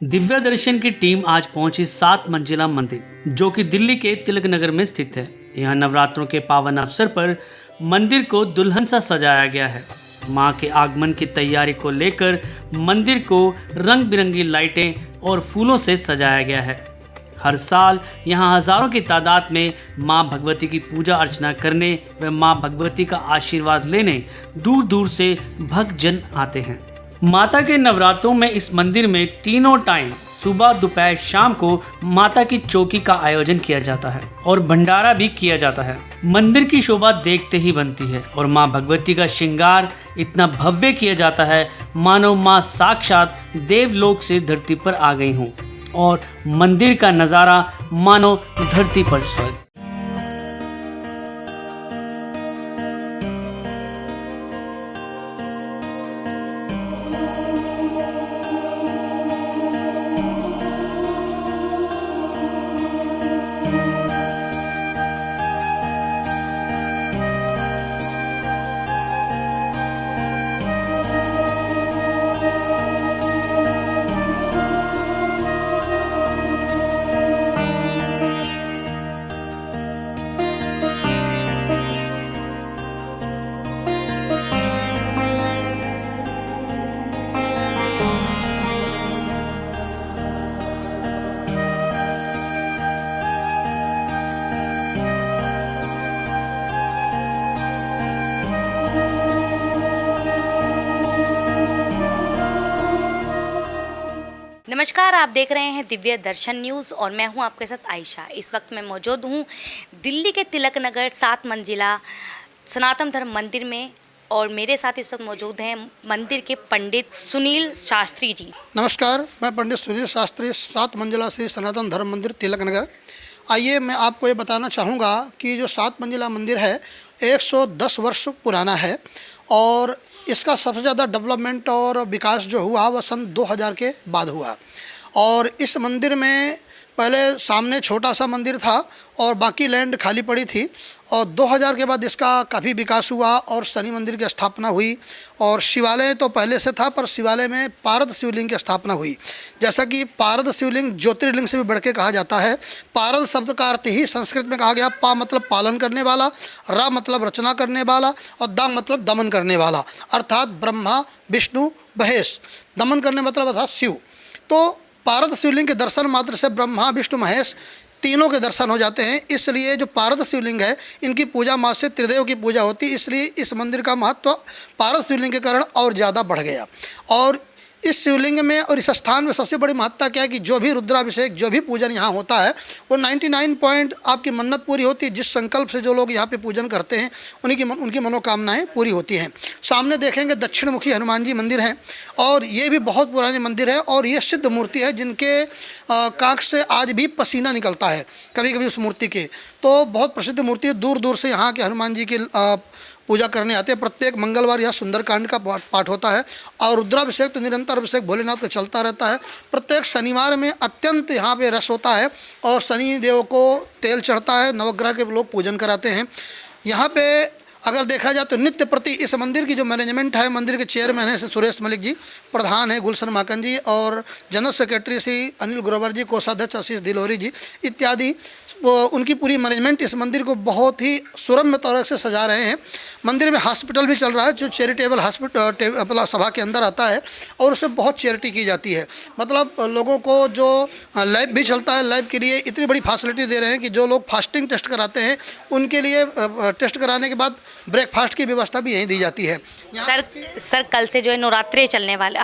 दिव्या दर्शन की टीम आज पहुंची 7 मंजिला मंदिर जो कि दिल्ली के तिलक नगर में स्थित है। यहाँ नवरात्रों के पावन अवसर पर मंदिर को दुल्हन सा सजाया गया है। मां के आगमन की तैयारी को लेकर मंदिर को रंग बिरंगी लाइटें और फूलों से सजाया गया है। हर साल यहाँ हजारों की तादाद में मां भगवती की पूजा अर्चना करने व मां भगवती का आशीर्वाद लेने दूर दूर से भक्तजन आते हैं। माता के नवरात्रों में इस मंदिर में तीनों टाइम सुबह दोपहर शाम को माता की चौकी का आयोजन किया जाता है और भंडारा भी किया जाता है। मंदिर की शोभा देखते ही बनती है और मां भगवती का श्रृंगार इतना भव्य किया जाता है मानो मां साक्षात देवलोक से धरती पर आ गई हों और मंदिर का नज़ारा मानो धरती पर स्वर्ग। नमस्कार, आप देख रहे हैं दिव्य दर्शन न्यूज़ और मैं हूं आपके साथ आयशा। इस वक्त मैं मौजूद हूं दिल्ली के तिलक नगर 7 मंजिला सनातन धर्म मंदिर में और मेरे साथ इस वक्त मौजूद हैं मंदिर के पंडित सुनील शास्त्री जी। नमस्कार, मैं पंडित सुनील शास्त्री 7 मंजिला श्री सनातन धर्म मंदिर तिलक नगर। आइए मैं आपको ये बताना चाहूँगा कि जो 7 मंजिला मंदिर है 110 वर्ष पुराना है और इसका सबसे ज़्यादा डेवलपमेंट और विकास जो हुआ वह सन 2000 के बाद हुआ। और इस मंदिर में पहले सामने छोटा सा मंदिर था और बाकी लैंड खाली पड़ी थी और 2000 के बाद इसका काफ़ी विकास हुआ और शनि मंदिर की स्थापना हुई और शिवालय तो पहले से था पर शिवालय में पारद शिवलिंग की स्थापना हुई। जैसा कि पारद शिवलिंग ज्योतिर्लिंग से भी बढ़ के कहा जाता है। पारद शब्द का अर्थ ही संस्कृत में कहा गया, पा मतलब पालन करने वाला, रा मतलब रचना करने वाला और दा मतलब दमन करने वाला, अर्थात ब्रह्मा विष्णु महेश। दमन करने मतलब अर्थात शिव। तो पारद शिवलिंग के दर्शन मात्र से ब्रह्मा विष्णु महेश तीनों के दर्शन हो जाते हैं। इसलिए जो पारद शिवलिंग है इनकी पूजा मास से त्रिदेव की पूजा होती है। इसलिए इस मंदिर का महत्व पारद शिवलिंग के कारण और ज़्यादा बढ़ गया। और इस शिवलिंग में और इस स्थान में सबसे बड़ी महत्ता क्या है कि जो भी रुद्राभिषेक जो भी पूजन यहाँ होता है वो 99 पॉइंट आपकी मन्नत पूरी होती है। जिस संकल्प से जो लोग यहाँ पे पूजन करते हैं उनकी मनोकामनाएं पूरी होती हैं। सामने देखेंगे दक्षिणमुखी हनुमान जी मंदिर हैं और ये भी बहुत पुरानी मंदिर है और ये सिद्ध मूर्ति है जिनके कांख से आज भी पसीना निकलता है कभी कभी उस मूर्ति के। तो बहुत प्रसिद्ध मूर्ति है। दूर दूर से यहाँ के हनुमान जी की पूजा करने आते हैं। प्रत्येक मंगलवार यहाँ सुंदरकांड का पाठ होता है और रुद्राभिषेक तो निरंतर अभिषेक भोलेनाथ का चलता रहता है। प्रत्येक शनिवार में अत्यंत यहाँ पे रस होता है और शनि देव को तेल चढ़ता है। नवग्रह के लोग पूजन कराते हैं। यहाँ पे अगर देखा जाए तो नित्य प्रति इस मंदिर की जो मैनेजमेंट है, मंदिर के चेयरमैन है श्री सुरेश मलिक जी, प्रधान है गुलशन माकन जी और जनरल सेक्रेटरी श्री अनिल ग्रोवर जी, कोषाध्यक्ष आशीष दिलोरी जी इत्यादि, उनकी पूरी मैनेजमेंट इस मंदिर को बहुत ही सुरम्य तरह से सजा रहे हैं। मंदिर में हॉस्पिटल भी चल रहा है जो चैरिटेबल हॉस्पिटल सभा के अंदर आता है और उसमें बहुत चैरिटी की जाती है। मतलब लोगों को जो लैब भी चलता है, लैब के लिए इतनी बड़ी फैसिलिटी दे रहे हैं कि जो लोग फास्टिंग टेस्ट कराते हैं उनके लिए टेस्ट कराने के बाद ब्रेकफास्ट की व्यवस्था भी यहीं दी जाती है। सर कल से जो है नवरात्रि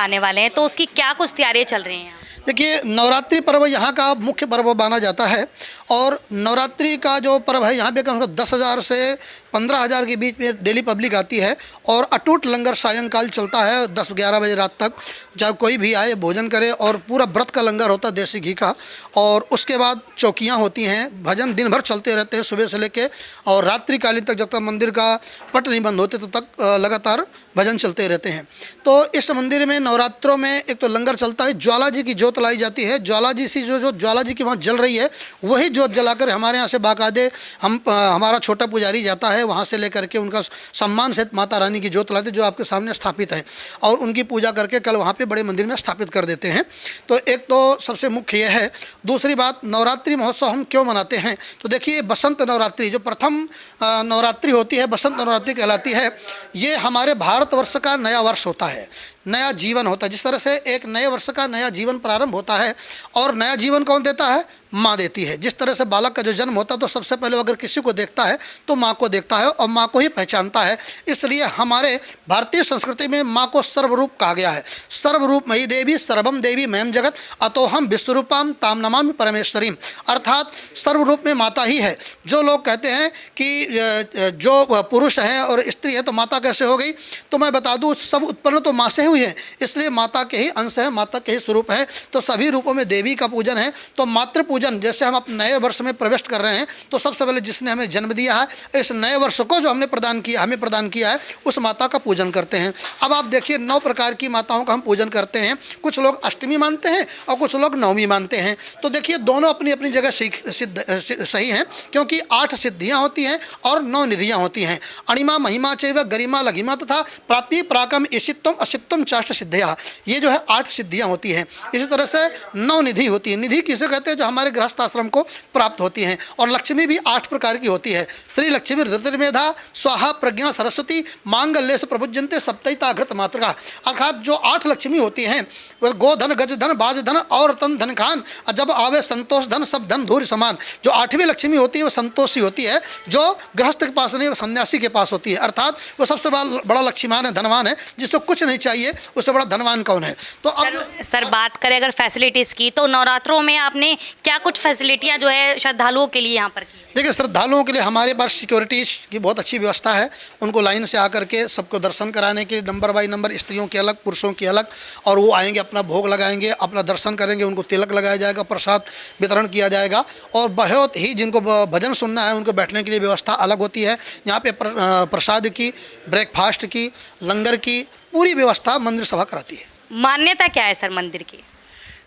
आने वाले हैं तो उसकी क्या कुछ तैयारियाँ चल रही हैं? देखिए, नवरात्रि पर्व यहाँ का मुख्य पर्व माना जाता है और नवरात्रि का जो पर्व है यहाँ पे कम से कम 10,000 से 15,000 के बीच में डेली पब्लिक आती है और अटूट लंगर सायंकाल चलता है 10-11 बजे रात तक। जब कोई भी आए भोजन करे और पूरा व्रत का लंगर होता है देसी घी का। और उसके बाद चौकियाँ होती हैं, भजन दिन भर चलते रहते हैं सुबह से लेके और रात्रिकालीन तक, जब तक मंदिर का पट नहीं बंद होते तब तक लगातार भजन चलते रहते हैं। तो इस मंदिर में नवरात्रों में एक तो लंगर चलता है, ज्वाला जी की जोत लाई जाती है। ज्वाला जी सी जो ज्वाला जी की वहाँ जल रही है, वही जोत जलाकर हमारे यहाँ से बाकायदे हमारा छोटा पुजारी जाता है, वहाँ से लेकर के उनका सम्मान से माता रानी की जोत लाते जो आपके सामने स्थापित है, और उनकी पूजा करके कल वहाँ पे बड़े मंदिर में स्थापित कर देते हैं। तो एक तो सबसे मुख्य यह है। दूसरी बात, नवरात्रि महोत्सव हम क्यों मनाते हैं? तो देखिए, बसंत नवरात्रि जो प्रथम नवरात्रि होती है, बसंत नवरात्रि कहलाती है। ये हमारे भारतवर्ष का नया वर्ष होता है, नया जीवन होता है। जिस तरह से एक नए वर्ष का नया जीवन प्रारंभ होता है, और नया जीवन कौन देता है? माँ देती है। जिस तरह से बालक का जो जन्म होता है तो सबसे पहले अगर किसी को देखता है तो माँ को देखता है और माँ को ही पहचानता है। इसलिए हमारे भारतीय संस्कृति में माँ को सर्वरूप कहा गया है। सर्वरूपमयी देवी सर्वम देवी मयम जगत अतोहम विश्वरूपाम ताम नमामि परमेश्वरीम। अर्थात सर्वरूप में माता ही है। जो लोग कहते हैं कि जो पुरुष है और स्त्री है तो माता कैसे हो गई, तो मैं बता दूँ, सब उत्पन्न तो माँ से हुई है, इसलिए माता के ही अंश है, माता के ही स्वरूप है। तो सभी रूपों में देवी का पूजन है। तो मातृ पूजन, जैसे हम अपने नए वर्ष में प्रवेश कर रहे हैं, तो सबसे पहले जिसने हमें जन्म दिया है, इस नए वर्ष को जो हमें प्रदान किया है, उस माता का पूजन करते हैं। अब आप देखिए, 9 प्रकार की माताओं का हम पूजन करते हैं। कुछ लोग अष्टमी मानते हैं और कुछ लोग नवमी मानते हैं। तो देखिए, दोनों अपनी अपनी जगह सही हैं, क्योंकि 8 सिद्धियाँ होती हैं और 9 निधियाँ होती हैं। अणिमा महिमा चैव गरिमा लघिमा तथा प्राप्ति प्राकम ईशित्वम असित्वम चाष्ट सिद्धिया। ये जो है 8 सिद्धियाँ होती हैं। इसी तरह से 9 निधि होती है। निधि किसे कहते हैं? जो हमारे गृहस्थ आश्रम को प्राप्त होती हैं। और लक्ष्मी भी 8 प्रकार की होती है। श्री लक्ष्मी ऋतुर्मेधा स्वाहा प्रज्ञा सरस्वती मांगल्य से प्रभुजनते सप्तैता घृत मातृका। अर्थात जो 8 लक्ष्मी होती हैं, वह गोधन गज धन बाज धन और तन धन खान, जब आवे संतोष धन सब धन धूर्य समान। जो 8वीं लक्ष्मी होती है वो संतोषी होती है, जो गृहस्थ के पास नहीं, वो सन्यासी के पास होती है। अर्थात वो सबसे बड़ा लक्ष्मीमान है, धनवान है। जिसको कुछ नहीं चाहिए उससे बड़ा धनवान कौन है? तो अब सर बात करें अगर फैसिलिटीज़ की, तो नवरात्रों में आपने क्या कुछ फैसिलिटियाँ जो है श्रद्धालुओं के लिए यहाँ पर की? देखिए, श्रद्धालुओं के लिए हमारे पास सिक्योरिटीज़ की बहुत अच्छी व्यवस्था है। उनको लाइन से आकर के सबको दर्शन कराने के लिए नंबर बाई नंबर, स्त्रियों के अलग, पुरुषों की अलग, और वो आएंगे, अपना भोग लगाएंगे, अपना दर्शन करेंगे, उनको तिलक लगाया जाएगा, प्रसाद वितरण किया जाएगा। और बहुत ही जिनको भजन सुनना है उनको बैठने के लिए व्यवस्था अलग होती है। यहाँ पे प्रसाद की, ब्रेकफास्ट की, लंगर की पूरी व्यवस्था मंदिर सभा कराती है। मान्यता क्या है सर मंदिर की?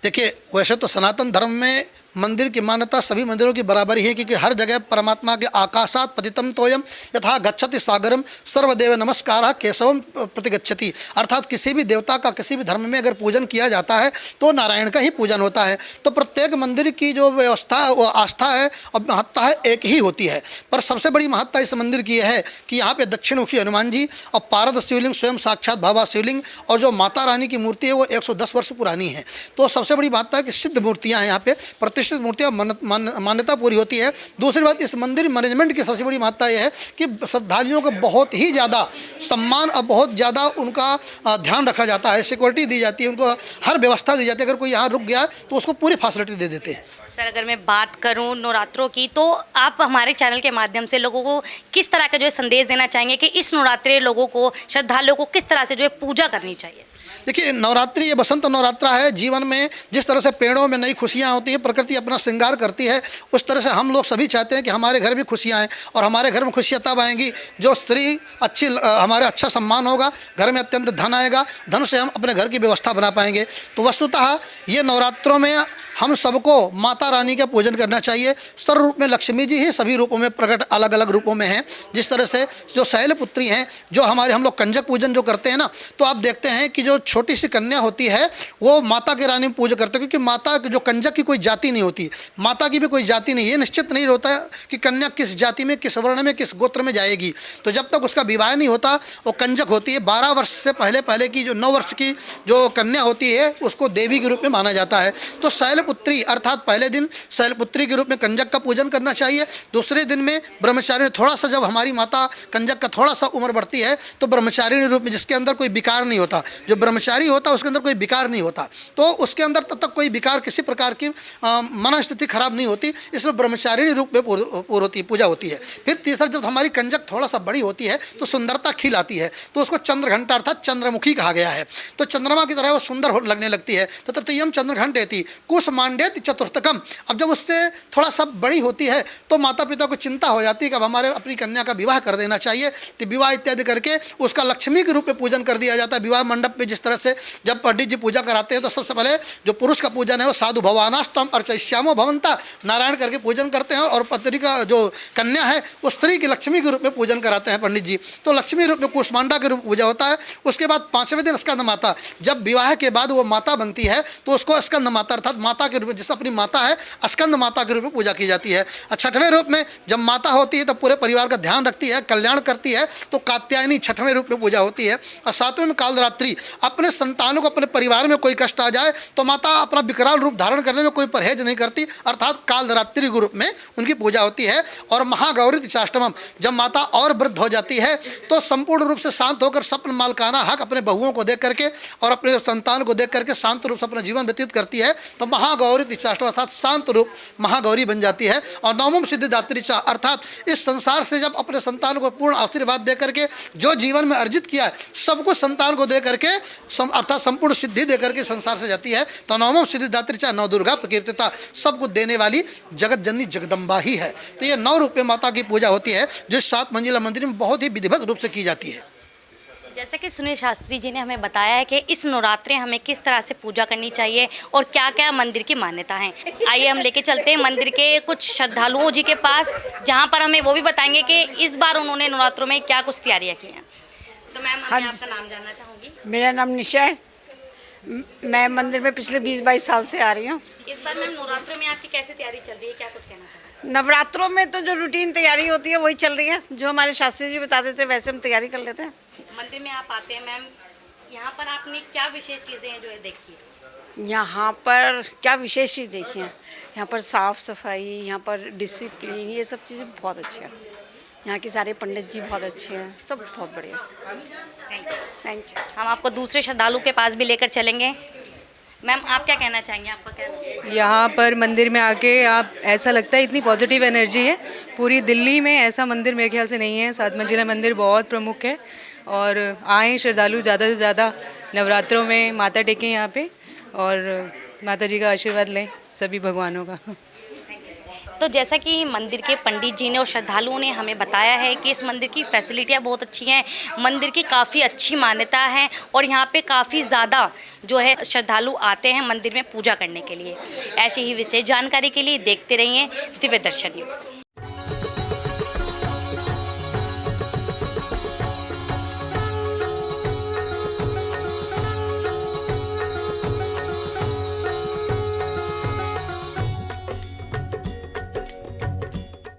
देखिए, वैसे तो सनातन धर्म में मंदिर की मान्यता सभी मंदिरों की बराबरी है, क्योंकि हर जगह परमात्मा के आकाशात पतितम तोयम यथा गच्छति सागरम सर्वदेव नमस्कार केशवम प्रतिगच्छति। अर्थात किसी भी देवता का किसी भी धर्म में अगर पूजन किया जाता है तो नारायण का ही पूजन होता है। तो प्रत्येक मंदिर की जो व्यवस्था वो आस्था है और महत्ता है एक ही होती है। पर सबसे बड़ी महत्ता इस मंदिर की है कि यहाँ पे दक्षिणमुखी हनुमान जी और पारद शिवलिंग स्वयं साक्षात भावा शिवलिंग, और जो माता रानी की मूर्ति है वो 110 वर्ष पुरानी है। तो सबसे बड़ी बात है कि सिद्ध मूर्तियाँ हैं यहाँ पे, प्रतिष्ठित मूर्तियाँ, मान्यता पूरी होती है। दूसरी बात, इस मंदिर मैनेजमेंट की सबसे बड़ी महत्ता यह है कि श्रद्धालुओं को बहुत ही ज़्यादा सम्मान और बहुत ज़्यादा उनका ध्यान रखा जाता है, सिक्योरिटी दी जाती है, उनको हर व्यवस्था दी जाती है। अगर कोई यहाँ रुक गया तो उसको पूरी फैसिलिटी दे देते हैं। सर अगर मैं बात करूं नवरात्रों की, तो आप हमारे चैनल के माध्यम से लोगों को किस तरह का जो है संदेश देना चाहेंगे कि इस नवरात्रि लोगों को, श्रद्धालुओं को किस तरह से जो है पूजा करनी चाहिए? देखिए, नवरात्रि ये बसंत नवरात्रा है। जीवन में जिस तरह से पेड़ों में नई खुशियाँ होती हैं, प्रकृति अपना श्रृंगार करती है, उस तरह से हम लोग सभी चाहते हैं कि हमारे घर भी खुशियाँ आएँ। और हमारे घर में खुशियाँ तब आएंगी जो स्त्री अच्छी, हमारे अच्छा सम्मान होगा, घर में अत्यंत धन आएगा, धन से हम अपने घर की व्यवस्था बना पाएंगे। तो वस्तुतः ये नवरात्रों में हम सबको माता रानी का पूजन करना चाहिए। सर्वरूप में लक्ष्मी जी ही सभी रूपों में प्रकट, अलग अलग रूपों में हैं। जिस तरह से जो शैलपुत्री हैं, जो हमारे हम लोग कंजक पूजन जो करते हैं ना, तो आप देखते हैं कि जो छोटी सी कन्या होती है वो माता के रानी पूजा करते हैं, क्योंकि माता जो कंजक की कोई जाति नहीं होती, माता की भी कोई जाति नहीं, ये निश्चित नहीं होता है कि कन्या किस जाति में, किस वर्ण में, किस गोत्र में जाएगी। तो जब तक उसका विवाह नहीं होता वो कंजक होती है। 12 वर्ष से पहले की जो 9 वर्ष की जो कन्या होती है उसको देवी के रूप में माना जाता है। तो शैलपुत्री अर्थात पहले दिन शैलपुत्री के रूप में कंजक का पूजन करना चाहिए। दूसरे दिन में ब्रह्मचारिणी, थोड़ा सा जब हमारी माता कंजक का थोड़ा सा उम्र बढ़ती है तो ब्रह्मचारिणी रूप में, जिसके अंदर कोई विकार नहीं होता, जो ब्रह्मचारी होता है उसके अंदर कोई विकार नहीं होता, तो उसके अंदर तब तक कोई विकार, किसी प्रकार की मनस्थिति खराब नहीं होती, इसलिए ब्रह्मचारिणी रूप में पूजा होती है। फिर तीसरा, जब हमारी कंजक थोड़ा सा बड़ी होती है तो सुंदरता खिल आती है, तो उसको चंद्रघंटा अर्थात चंद्रमुखी कहा गया है। तो चंद्रमा की तरह वो सुंदर लगने लगती है। तो तृतीयम चंद्रघंटेति कुश कुष्मांडेत चतुर्थकम। अब जब उससे थोड़ा सा बड़ी होती है तो माता पिता को चिंता हो जाती है कि अब हमारे अपनी कन्या का विवाह कर देना चाहिए। तो विवाह इत्यादि करके उसका लक्ष्मी के रूप में पूजन कर दिया जाता है। विवाह मंडप पे जिस तरह से जब पंडित जी पूजा कराते हैं तो सबसे पहले जो पुरुष का पूजन है वो साधु भवानास्तम अर्चयिष्यामो भवंता, नारायण करके पूजन करते हैं, और पत्नी का जो कन्या है उस स्त्री की लक्ष्मी के रूप में पूजन कराते हैं पंडित जी। तो लक्ष्मी रूप में कुष्मांडा के रूप में पूजा होता है। उसके बाद 5वें दिन स्कंद माता, जब विवाह के बाद वो माता बनती है तो उसको स्कंद माता अर्थात माता के रूप में, जिससे अपनी माता है स्कंद माता के रूप में पूजा की जाती है। 6वें रूप में जब माता होती है तो पूरे परिवार का ध्यान रखती है, कल्याण करती है, तो कात्यायनी 6वें रूप में पूजा होती है। और 7वें में कालरात्रि, अपने संतानों को, अपने परिवार में कोई कष्ट आ जाए तो माता अपना विकराल रूप धारण करने में कोई परहेज नहीं करती, अर्थात कालरात्रि के रूप में उनकी पूजा होती है। और महागौरी चाष्टमम, जब माता और वृद्ध हो जाती है तो संपूर्ण रूप से शांत होकर सपन मालकाना हक अपने बहुओं को देख करके और अपने संतान को देख करके शांत रूप से अपना जीवन व्यतीत करती है, तो महागौरी चाष्टम अर्थात शांत रूप महागौरी बन जाती है। और 9वां सिद्धिदात्री चा, अर्थात इस संसार से जब अपने संतान को पूर्ण आशीर्वाद दे करके जो जीवन में अर्जित किया है सब कुछ संतान को दे करके अर्थात संपूर्ण सिद्धि दे करके संसार से जाती है। तो 9वां सिद्धिदात्री चा नव दुर्गा प्रकीर्तिता, सब कुछ देने वाली जगत जननी जगदम्बा ही है। तो ये 9 रूप में माता की पूजा होती है जो 7 मंजिला मंदिर में बहुत ही विधिवत रूप से की जाती है। जैसा कि सुनील शास्त्री जी ने हमें बताया है कि इस नवरात्रे हमें किस तरह से पूजा करनी चाहिए और क्या क्या मंदिर की मान्यता है। आइए हम लेके चलते हैं मंदिर के कुछ श्रद्धालुओं जी के पास, जहां पर हमें वो भी बताएंगे कि इस बार उन्होंने नवरात्रों में क्या कुछ तैयारियां की हैं। तो मैम, मैं आपका नाम जानना चाहूँगी। मेरा नाम निशा है। मैं मंदिर में पिछले 20-22 साल से आ रही हूँ। इस बार मैम नवरात्रों में आपकी कैसे तैयारी चल रही है, क्या कुछ कहना चाहते हैं? नवरात्रों में तो जो रूटीन तैयारी होती है वही चल रही है, जो हमारे शास्त्री जी बताते थे वैसे हम तैयारी कर लेते हैं। मंदिर में आप आते हैं मैम, यहाँ पर आपने क्या विशेष चीज़ें हैं जो है देखी है? यहाँ पर क्या विशेष चीज़ देखी है, यहाँ पर साफ़ सफाई, यहाँ पर डिसिप्लिन, ये सब चीज़ें बहुत अच्छी हैं। यहाँ के सारे पंडित जी बहुत अच्छे हैं, सब बहुत बढ़िया। Thank you. हम आपको दूसरे श्रद्धालु के पास भी लेकर चलेंगे। मैम, आप क्या कहना चाहेंगे, आपका क्या? यहाँ पर मंदिर में आके आप ऐसा लगता है इतनी पॉजिटिव एनर्जी है। पूरी दिल्ली में ऐसा मंदिर मेरे ख्याल से नहीं है। 7 मंजिला मंदिर बहुत प्रमुख है और आएँ श्रद्धालु ज़्यादा से ज़्यादा नवरात्रों में माथा टेकें यहाँ पे और माता जी का आशीर्वाद लें सभी भगवानों का। तो जैसा कि मंदिर के पंडित जी ने और श्रद्धालुओं ने हमें बताया है कि इस मंदिर की फैसिलिटियाँ बहुत अच्छी हैं, मंदिर की काफ़ी अच्छी मान्यता है और यहाँ पे काफ़ी ज़्यादा जो है श्रद्धालु आते हैं मंदिर में पूजा करने के लिए। ऐसी ही विशेष जानकारी के लिए देखते रहिए दिव्य दर्शन न्यूज़।